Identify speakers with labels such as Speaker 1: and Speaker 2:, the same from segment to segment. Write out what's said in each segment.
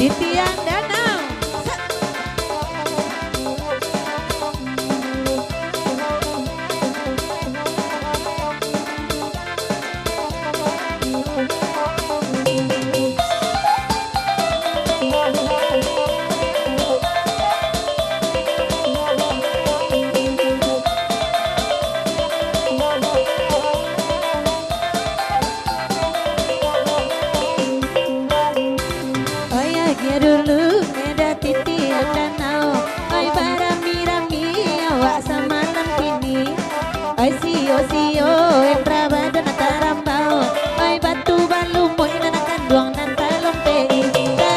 Speaker 1: Titian Danau. Dulu meda titian danau, oi barami-rami awak semalam kini, oi sio-sio yang berabad dan tarambau, oi batu balumoi nan kanduang nan talompei,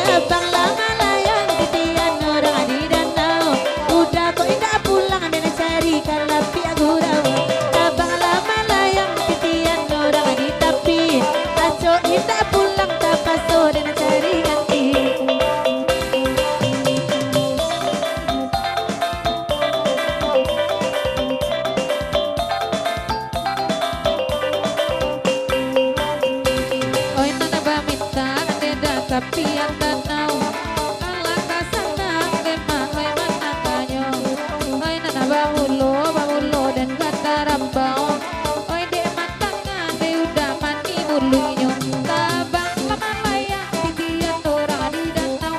Speaker 1: tabang lama layang titian orang di danau, udah kok indah pulang dan cari kalapi agurau, tabang lama layang titian orang di tapi, aco indah pulang tapaso dan cari ganti. Titian danau, alah kasana lemak nakanyo, oi nana bahulo dan kata rambau, oi dek matangan de udah mani mulunyo, tabang lama layang titian orang di danau,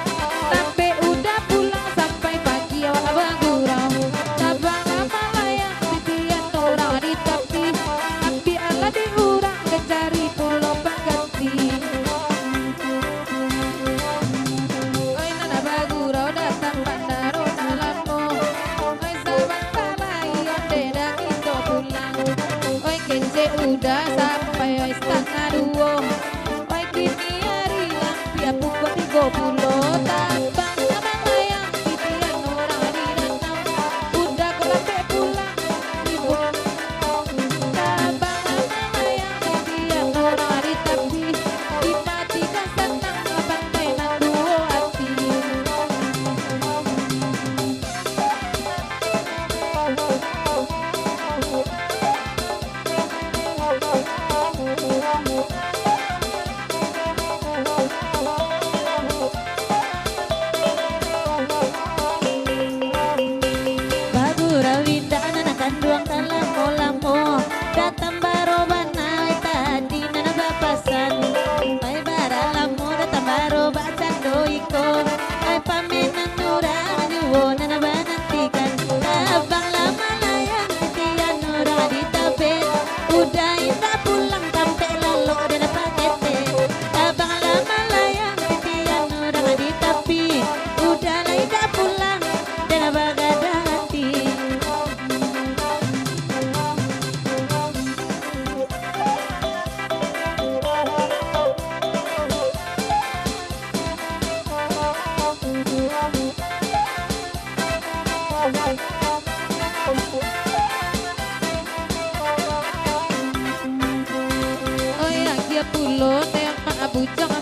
Speaker 1: tapi udah pulang sampai pagi awak bagurau, tabang lama layang titian orang di tapi, ambil ala diurang kecari pulau pangganti. Udah sampai setengah dua, oi kini hari lampiah pukul 30, tabang lama layang titian orang di danau, udah kelampe pulang ibu, tabang lama layang titian orang di tapi, dimatikan senang pantai nan dua hati. Bagurau indah nana kanduang kalamo-lamo, datang baroban ai tadi nana bapasan, ai baralamo datang baroban candoiko, ai pamenan nurang juwo nana banantikan, tabang lama layang titian nurang di tape, udah indah pulang sampai lalu dan pakete, tabang lama layang titian nurang di tapi, udah indah pulang dan bagadang hati. Oh ya dia pulo tema bujang